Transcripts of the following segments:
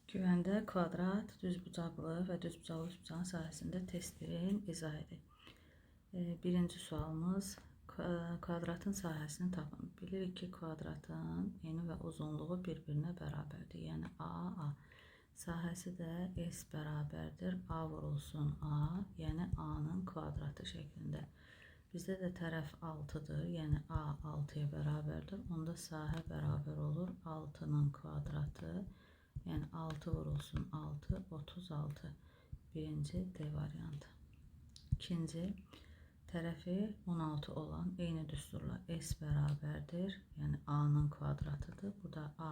Güvəndə kvadrat, düzbucaqlı və düzbucaqlı üçbucağın sahəsində test verin, izah edin. Birinci sualımız kvadratın sahəsini tapın. Bilirik ki, kvadratın eni və uzunluğu bir-birinə bərabərdir. Yəni A. Sahəsi də S bərabərdir. A vurulsun A, yəni A-nın kvadratı şəklində. Bizdə də tərəf 6-dır, yəni A 6-ya bərabərdir. Onda sahə bərabər olur 6-nın kvadratı. Yəni 6 vurulsun 6, 36. Birinci D variantı. İkinci, tərəfi 16 olan eyni düsturla S bərabərdir. Yəni A-nın kvadratıdır. Bu da A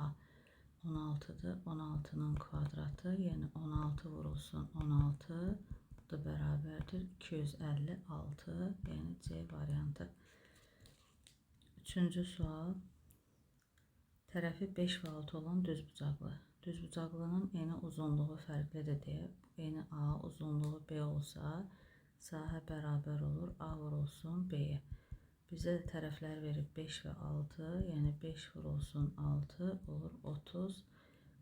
16'dır. 16'nın kvadratı, yəni 16 vurulsun 16. Bu da bərabərdir 256. Yəni C variantı. Üçüncü sual. Tərəfi 5 və 6 olan düzbucaqlı. Düzbucaqlının eni uzunluğu fərqlidir deyə, eni A, uzunluğu B olsa, sahə bərabər olur A vurulsun B-yə. Bizə də tərəflər verib 5 və 6, yəni 5 vurulsun 6 olur 30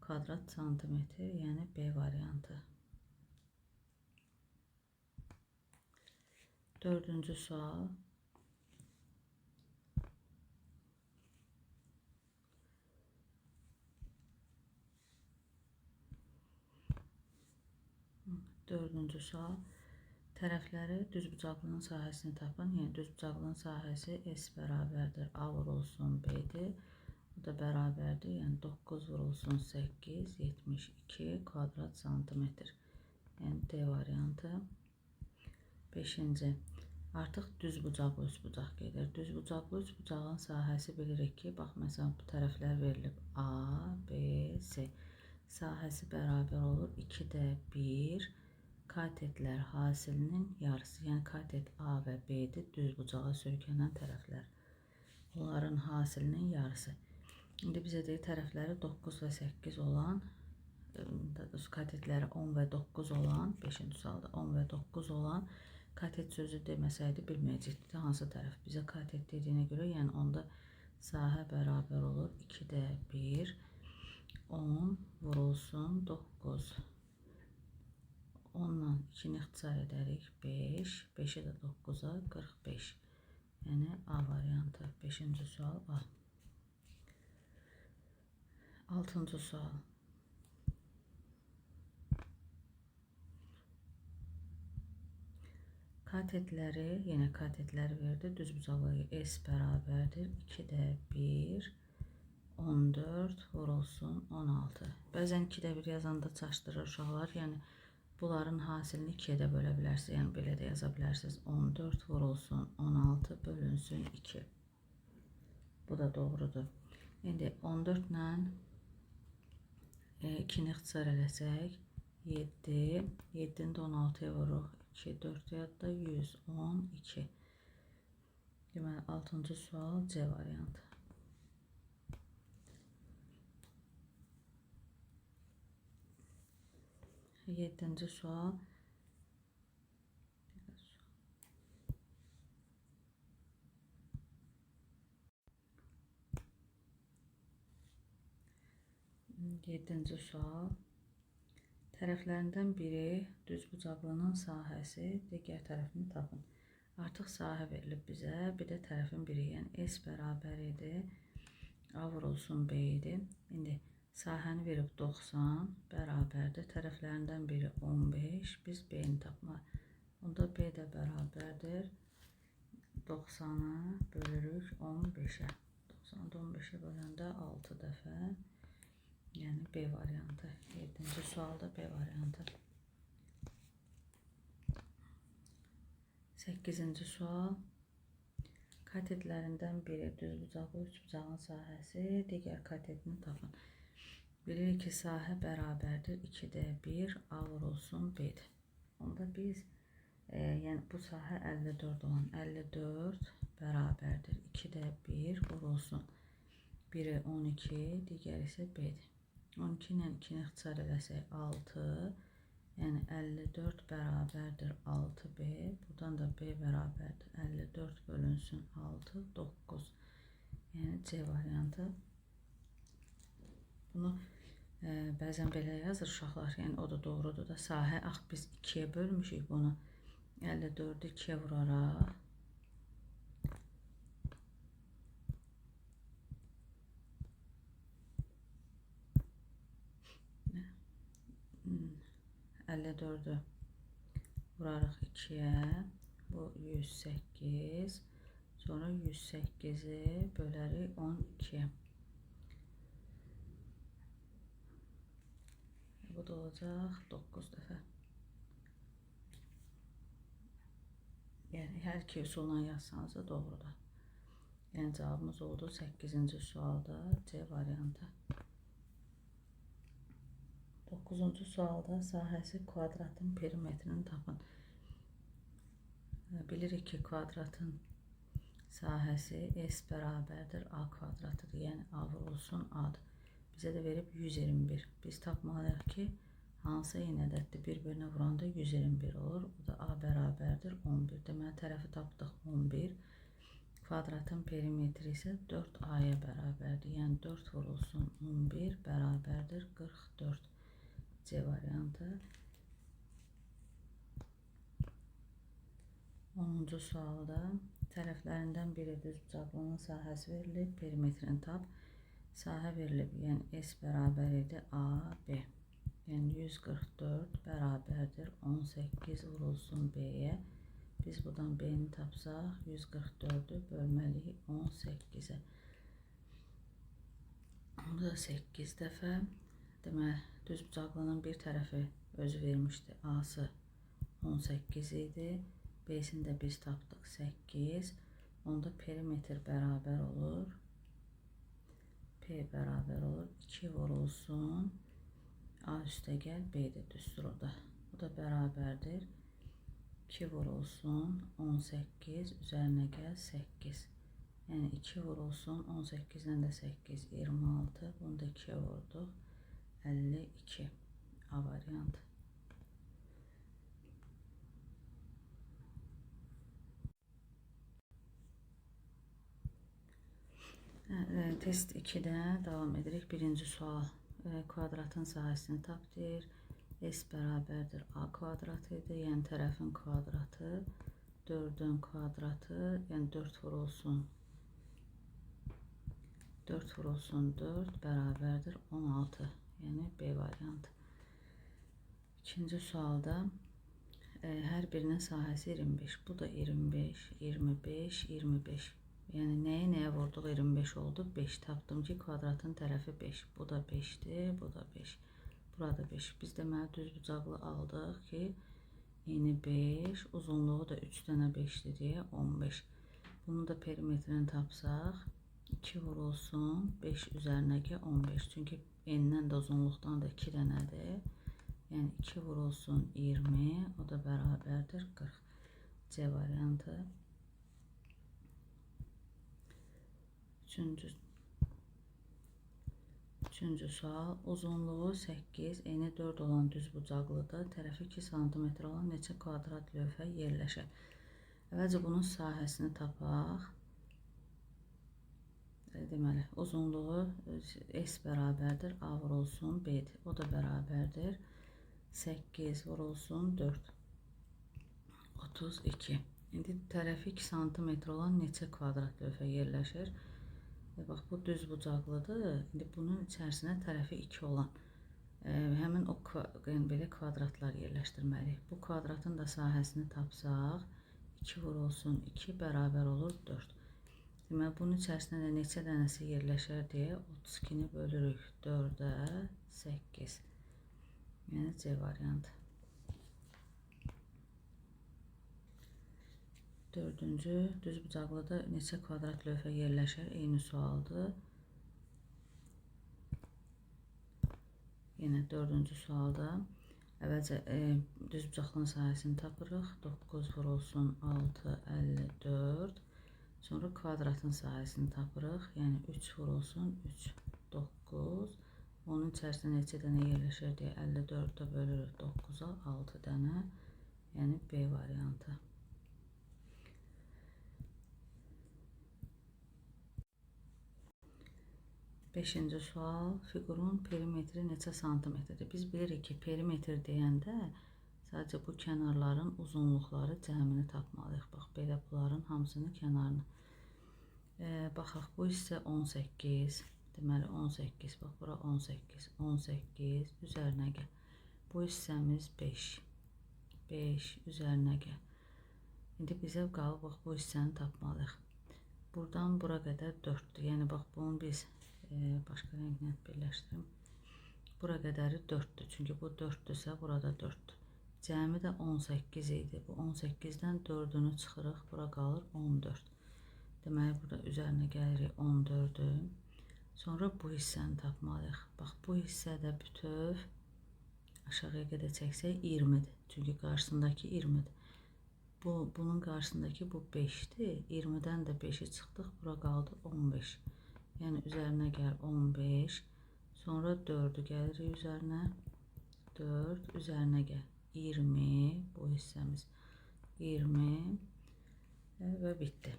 kvadrat santimetr, yəni B variantı. Dördüncü sual. Dördüncü sual. Tərəfləri düzbucaqlının sahəsini tapın. Yəni düzbucaqlının sahəsi S bərabərdir A vurulsun B-dir. Bu da bərabərdir. Yəni 9 vurulsun 8, 72 kvadrat santimetr. Yəni D variantı. Beşinci. Artıq düzbucaqlı üçbucaq gedir. Düzbucaqlı üçbucağın sahəsi bilirik ki, bax məsələn bu tərəflər verilib A, B, C. Sahəsi bərabər olur 2'də 1. Katetlər hasilinin yarısı. Yəni katet A və B-dir, düzbucağa söykənən tərəflər. Onların hasilinin yarısı. İndi bizə deyir tərəfləri 9 və 8 olan, katetləri 10 və 9 olan, 5-ci sualda 10 və 9 olan, katet sözü deməsəydi bilməyəcəkdik hansı tərəf. Bizə katet dediyinə görə, yəni onda sahə bərabər olur 2'də 1, 10 vurulsun 9. 10'dan 2'ni ixtisar edərik 5, 5'i də 9'a 45. Yəni A variantı. 5-ci sual A. 6-cı sual. Katetləri, yenə katetləri verdi. Düzbucaqlı S bərabərdir 2'də 1, 14 vurulsun 16. Bəzən 2'də 1 yazanda çaşdırır uşaqlar. Yəni bunların hasilini 2'ye də bölə bilərsiniz. Yəni belə də yaza bilərsiniz. 14 vurulsun 16 bölünsün 2. Bu da doğrudur. İndi 14 ilə 2'ni ixtisar eləsək 7, 7'ni də 16'ya vururuq. 2, 4 yadda 112. Deməli 6-cı sual C variantı. 7-ci sual. Yedinci sual. Tərəflərindən biri düzbucaqlının sahəsi, digər tərəfini tapın. Artıq sahə verilib bizə, bir də tərəfin biri, yəni S bərabər idi, A vurulsun B idi. İndi sahəni verib 90 bərabərdir. Tərəflərindən biri 15. Biz B-ni tapmaq. Onda B də bərabərdir. 90'a bölürük 15'e. 90'da 15'e böləndə 6 dəfə. Yəni B variantı. 7-ci sualda B variantı. 8-ci sual. Katetlərindən biri düzbucaqlı üçbucağın sahəsi, digər katetini tapın. Bilirik ki, sahə bərabərdir 2'də 1, A vurulsun B-dir. Onda biz, yəni bu sahə 54 olan 54 bərabərdir 2'də 1 vurulsun. Biri 12, digər isə B-dir. 12 ilə 2'ni ixtisar eləsək 6, yəni 54 bərabərdir 6B. Buradan da B bərabərdir 54 bölünsün 6, 9. Yəni C variantı. Bunu Bəzən belə yazır uşaqlar, yəni o da doğrudur da. Sahə ax biz 2-yə bölmüşük bunu. 54-ü 2-yə vuraraq hmm, 54'ü vurarıq 2'ye. Bu 108. Sonra 108'i bölərik 12'ye. Bu da olacaq 9 dəfə. Yəni hər iki üsulla yazsanız da doğrudur. Yəni cavabımız oldu 8-ci sualda C variantı. 9-cu sualda sahəsi kvadratın perimetrini tapın. Bilirik ki, kvadratın sahəsi S bərabərdir A kvadratıdır. Yəni A vurulsun A'dır. Bizə də verib 121. Biz tapmalıyıq ki, hansı eyni ədəddir? Bir-birinə vuranda 121 olur. Bu da A bərabərdir 11. Deməli, tərəfi tapdıq 11. Kvadratın perimetri isə 4A'ya bərabərdir. Yəni 4 vurulsun 11 bərabərdir 44. C variantı. 10-cu sualda tərəflərindən biri düzbucaqlının sahəsi verilib, perimetrini tap. Sahə verilib, yəni S bərabər idi AB. Yəni 144 bərabərdir 18 vurulsun B'yə. Biz buradan B'ni tapsaq 144'ü bölməliyik 18'e. Bu da 8 dəfə. Deməli, düzbucaqlının bir tərəfi özü vermişdi. A'sı 18 idi. B'sini də biz tapdıq 8. Onda perimetr bərabər olur. P bərabər olur. 2 vurulsun. A üstə gəl. B də düzdür orada. Bu da bərabərdir. 2 vurulsun. 18. Üzərinə gəl. 8. Yəni 2 vurulsun. 18'dən də 8. 26. Bunu da 2'ye vurduq. 52. A variantı. Test 2'də davam edirik. Birinci sual. Kvadratın sahəsini tap deyir. S bərabərdir A kvadratı idi. Yəni tərəfin kvadratı. 4'ün kvadratı. Yəni 4 vurulsun. 4 vurulsun 4 bərabərdir 16. Yəni B variantı. İkinci sualda hər birinin sahəsi 25. Bu da 25, 25, 25. Yəni nəyə vurduq 25 oldu? 5 tapdım ki, kvadratın tərəfi 5. Bu da 5'dir, bu da 5. Burada 5. Biz deməli düzbucaqlı aldıq ki, eni 5, uzunluğu da 3 dənə 5'dir deyə 15. Bunu da perimetrini tapsaq 2 vurulsun 5 üzərinə ki 15. Çünki enindən də uzunluqdan da 2 dənədir. Yəni 2 vurulsun 20, o da bərabərdir 40. C variantı. Üçüncü sual. Uzunluğu 8, eni 4 olan düzbucaqlıda tərəfi 2 cm olan neçə kvadrat lövhə yerləşər? Əvvəlcə bunun sahəsini tapaq. Deməli, uzunluğu S bərabərdir A vurulsun B'dir. O da bərabərdir 8 vurulsun 4. 32. İndi tərəfi 2 cm olan neçə kvadrat lövhə yerləşir? Bax, bu düzbucaqlıdır. İndi bunun içərisinə tərəfi 2 olan həmin o belə kvadratlar yerləşdirməliyik. Bu kvadratın da sahəsini tapsaq 2 vurulsun 2 bərabər olur 4. Deməli, bunun içərisinə də neçə dənəsi yerləşər deyə 32'ni bölürük 4'ə 8. Yəni C variantı. Dördüncü, düzbucaqlıda neçə kvadrat lövhə yerləşər? Eyni sualdır. Yenə dördüncü sualda əvvəlcə düzbucaqlının sahəsini tapırıq. 9 vurulsun 6, 54. Sonra kvadratın sahəsini tapırıq. Yəni 3 vurulsun 3, 9. Onun içərisində neçə dənə yerləşər deyə 54'də bölürük 9'a 6 dənə. Yəni B variantı. Beşinci sual, fiqurun perimetri neçə santimetrdir? Biz bilirik ki, perimetr deyəndə sadəcə bu kənarların uzunluqları cəmini tapmalıyıq. Bax, belə bunların hamısının kənarını. Baxaq, bu hissə 18, deməli 18, bax, bura 18, 18 üzərinə gəl. Bu hissəmiz 5, 5 üzərinə gəl. İndi bizə qalıb, bax, bu hissəni tapmalıyıq. Buradan bura qədər 4'dür. Yəni, bax, bunu biz başqa rənglə birləşdirim. Bura qədəri 4'dür. Çünki bu 4'dürsə, burada 4'dür. Cəmi də 18 idi. Bu 18-dən 4'ünü çıxırıq. Bura qalır 14. Deməli, burada üzərinə gəlirik 14'ü. Sonra bu hissəni tapmalıyıq. Bax, bu hissədə bütöv aşağıya qədər çəksək 20'dir. Çünki qarşısındakı 20'dir. Bunun qarşısındakı bu 5'dir. 20'dən də 5'i çıxdıq. Bura qaldı 15. Yəni, üzərinə gəl 15. Sonra 4'ü gəlirik üzərinə. 4 üzərinə gəl 20. Bu hissəmiz 20 və bitdi.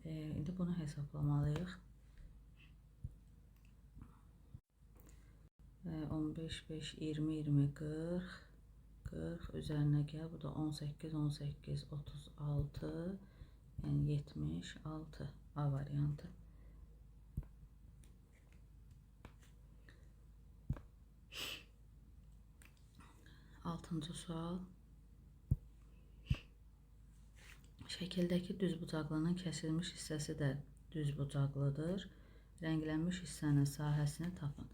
İndi bunu hesaplamalıyıq. 15, 5, 20, 20, 40. 40 üzərinə gəl. Bu da 18, 18, 36. Yəni 76 A variantı. 6-cı sual. Şəkildəki düzbucaqlının kəsilmiş hissəsi də düzbucaqlıdır. Rənglənmiş hissənin sahəsini tapın.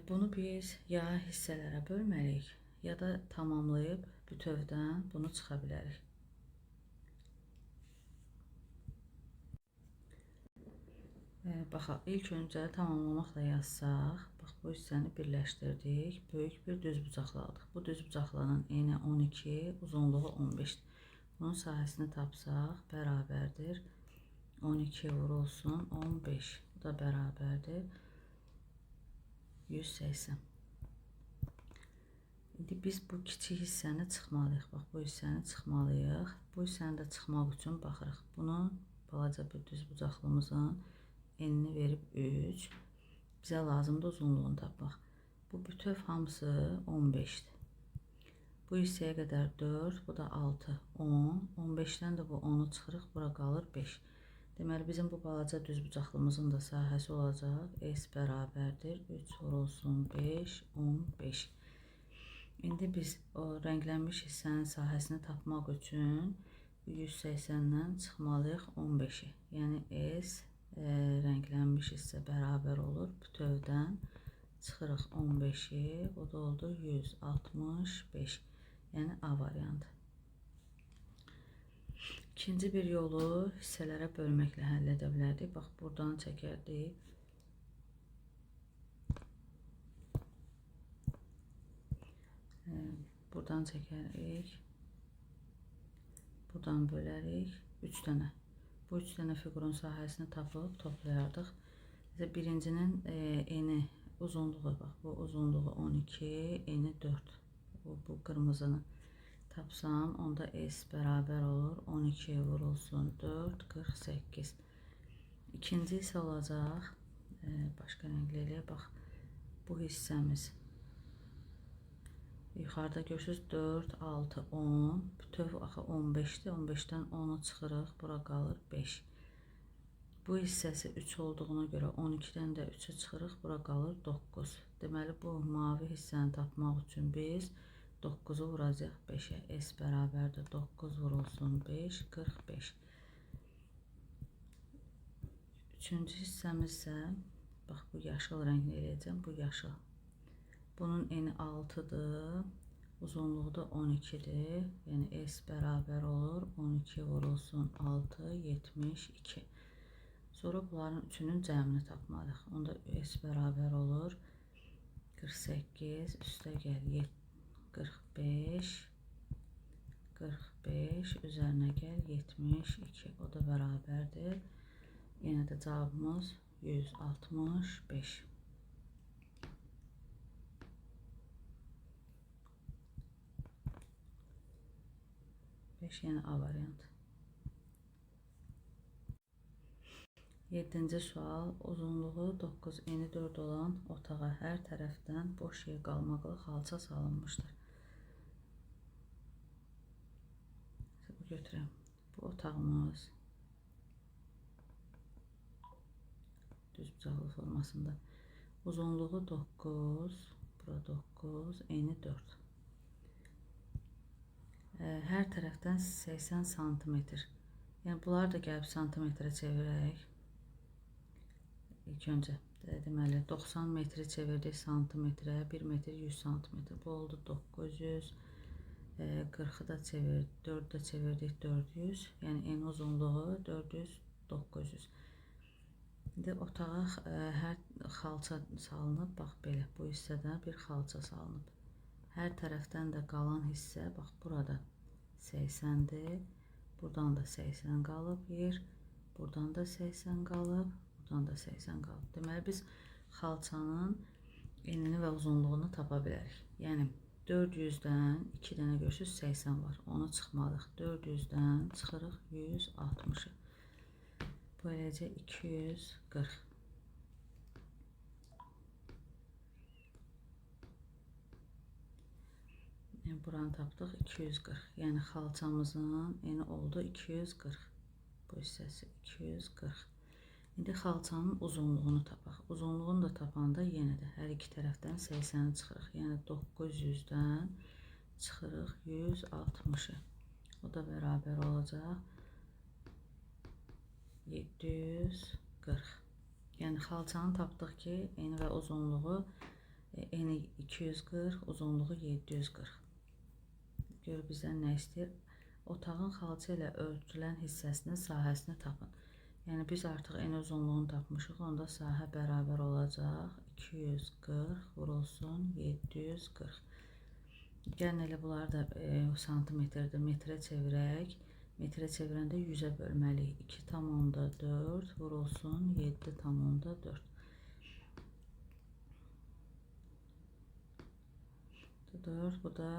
Bunu biz ya hissələrə bölməliyik, ya da tamamlayıb bütövdən bunu çıxa bilərik. Baxaq, ilk öncə tamamlamaqla yazsaq, bax, bu hissəni birləşdirdik, böyük bir düzbucaqlı aldıq. Bu düzbucaqlının eni 12, uzunluğu 15. Bunun sahəsini tapsaq, bərabərdir 12 vurulsun 15. Bu da bərabərdir 180. İndi biz bu kiçik hissəni çıxmalıyıq. Bax, bu hissəni çıxmalıyıq. Bu hissəni də çıxmaq üçün baxırıq. Bunun balaca bir düzbucaqlımızın enini verib 3. Bizə lazımdır uzunluğunu tapmaq. Bu bütöv hamısı 15'dir. Bu hissəyə qədər 4, bu da 6, 10. 15'dən də bu 10'u çıxırıq, bura qalır 5. Deməli, bizim bu balaca düzbucaqlımızın da sahəsi olacaq. S bərabərdir 3 vurulsun 5, 15. İndi biz o rənglənmiş hissənin sahəsini tapmaq üçün 180'dən çıxmalıyıq 15'i. Yəni, S rənglənmiş hissə bərabər olur. Bütövdən çıxırıq 15'i. O da oldu 165. Yəni, A variantı. İkinci bir yolu hissələrə bölməklə həll edə bilərdik. Bax, buradan çəkərdik. Buradan çəkərik. Buradan bölərik. 3 dənə. Bu 3 dənə fiqurun sahəsini tapıb toplayardıq. Birincinin eni, uzunluğu, bax, bu uzunluğu 12, eni 4. Bu qırmızını tapsam, onda S bərabər olur 12 vurulsun 4, 48. İkinci isə olacaq, başqa rənglə eləyək, bax, bu hissəmiz. Yuxarıda görürsünüz 4, 6, 10, bütöv axı 15'dir. 15'dən 10'u çıxırıq, bura qalır 5. Bu hissəsi 3 olduğuna görə 12'dən də 3'ü çıxırıq, bura qalır 9. Deməli, bu mavi hissəni tapmaq üçün biz 9'u vuracaq 5'ə. S bərabərdir 9 vurulsun 5, 45. Üçüncü hissəmiz isə, bax, bu yaşıl rənglə eləyəcəm, bu yaşıl. Bunun eni 6'dır, uzunluğu da 12'dir. Yəni, S bərabər olur 12 vurulsun 6, 72. Sonra bunların üçünün cəmini tapmalıyıq. Onda S bərabər olur 48, üstə gəl 45, 45, üzərinə gəl 72. O da bərabərdir. Yenə də cavabımız 165. 5, yəni A variantı. 7-ci sual. Uzunluğu 9, eni 4 olan otağa hər tərəfdən boş yer qalmaqla xalça salınmışdır. Götürəm. Bu otağımız düzbucaqlı formasında. Uzunluğu 9, bura 9, eni 4. Hər tərəfdən 80 cm. Yəni bunları da gəlib santimetrə çevirək. İlk öncə deməli 90 metri çevirdik santimetrə, 1 metr 100 cm. Bu oldu 900. 40'ı da çevirdik, 4'ü də çevirdik 400. Yəni eni uzunluğu 400, 900. İndi otağa hər xalça salınıb, bax belə bu hissədə bir xalça salınıb. Hər tərəfdən də qalan hissə bax burada 80'dir. Buradan da 80 qalıb yer. Buradan da 80 qalıb. Buradan da 80 qalıb. Deməli biz xalçanın enini və uzunluğunu tapa bilərik. Yəni 400'dən 2 dənə görürsüz 80 var. Onu çıxmalıyıq. 400'dən çıxırıq 160'ı. Bu eləcə 240. Buranı tapdıq 240. Yəni xalçamızın eni oldu 240. Bu hissəsi 240. İndi xalçanın uzunluğunu tapaq. Uzunluğunu da tapanda yenə də hər iki tərəfdən 80'i çıxırıq. Yəni 900'dən çıxırıq 160'ı. O da bərabər olacaq 740. Yəni xalçanı tapdıq ki, eni və uzunluğu eni 240, uzunluğu 740. Gör bizdən nə istəyir? Otağın xalça ilə örtülən hissəsinin sahəsini tapın. Yəni biz artıq eni uzunluğunu tapmışıq. Onda sahə bərabər olacaq 240 vurulsun 740. Gəlin elə bunları da santimetrdə metrə çevirək. Metrə çevirəndə 100'ə bölməliyik. 2,4 vurulsun 7,4. Bu da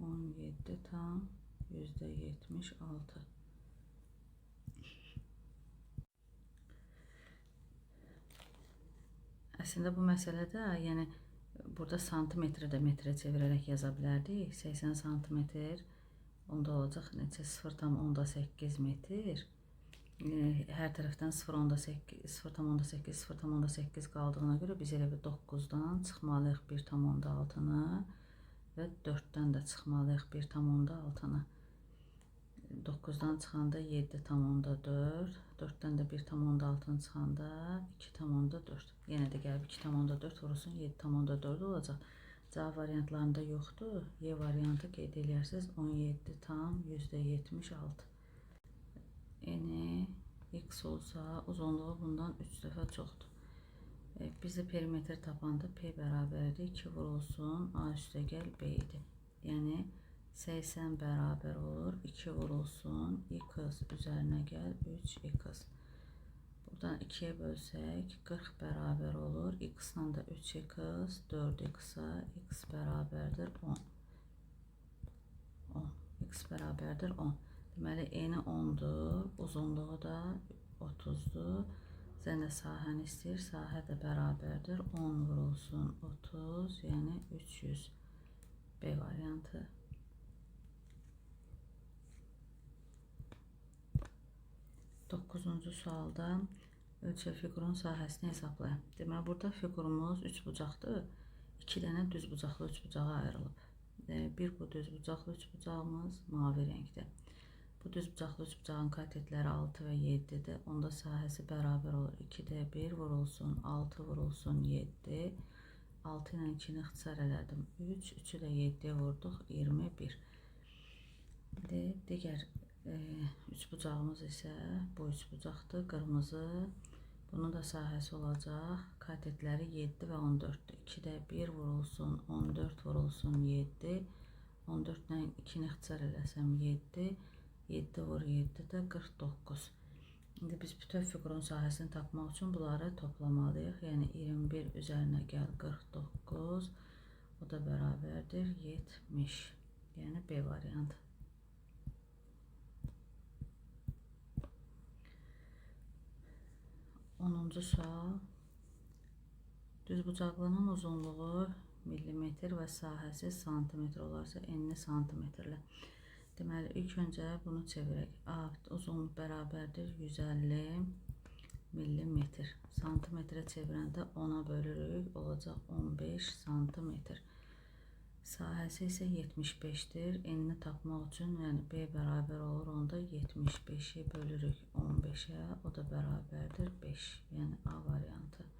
17 tam %76. Əslində bu məsələdə yəni burada santimetrə də metrə çevirərək yaza bilərdik. 80 santimetr onda olacaq neçə 0,8 metr. Hər tərəfdən 0,8 0,8 qaldığına görə biz elə bir 9'dan çıxmalıyıq 1,6'nı və 4'dən də çıxmalıyıq 1,6'nı. 9'dan çıxanda 7,4, 4'dən də 1,6'nı çıxanda 2,4. Yenə də gəlib 2,4 vurulsun 7,4 olacaq. Cavab variantlarında yoxdur. Y variantı qeyd edərsiniz 17 tam %76. Eni x olsa uzunluğu bundan 3 dəfə çoxdur. Biz də perimetr tapanda P bərabərdir 2 vurulsun A üstə gəl B idi. Yəni 80 bərabər olur 2 vurulsun x üzərinə gəl 3x. Buradan 2'ye bölsək 40 bərabər olur. X-la da 3x 4x-a x bərabərdir 10. 10. X bərabərdir 10. Deməli eni 10'dur, uzunluğu da 30'dur. Sən də sahəni istəyir, sahə də bərabərdir 10 vurulsun 30, yəni 300. B variantı. 9-cu sualda ölçü fiqurun sahəsini hesablayın. Deməli burada fiqurumuz 3 bucaqdır. 2 dənə düz bucaqlı 3 bucağa ayrılıb. Bir bu düz bucaqlı 3 bucağımız mavi rəngdə. Bu düz bucaqlı 3 bucağın katetləri 6 və 7'dir. Onda sahəsi bərabər olur. 2'də 1 vurulsun 6 vurulsun 7. 6 ilə 2'ni ixtisar elədim 3. 3'ü də 7'yə vurduq 21. Digər 3 bucağımız isə bu 3 bucaqdır. Qırmızı. Bunun da sahəsi olacaq. Katetləri 7 və 14'dür. 2'də 1 vurulsun 14 vurulsun 7. 14 ilə 2'ni ixtisar eləsəm 7. 7 vur 7 də 49. İndi biz bütöv fiqurun sahəsini tapmaq üçün bunları toplamalıyıq. Yəni 21 üzərinə gəl 49. O da bərabərdir 70. Yəni B variantı. 10-cu sual. Düzbucaqlının uzunluğu millimetr və sahəsi santimetr olarsa enli santimetrlə. Deməli, ilk öncə bunu çevirək. A uzunluq bərabərdir 150 millimetr. Santimetrə çevirəndə 10-a bölürük, olacaq 15 santimetr. Sahəsi isə 75-dir. Enini tapmaq üçün, yəni B bərabər olur, onda 75-i bölürük 15-ə, o da bərabərdir 5. Yəni A variantı.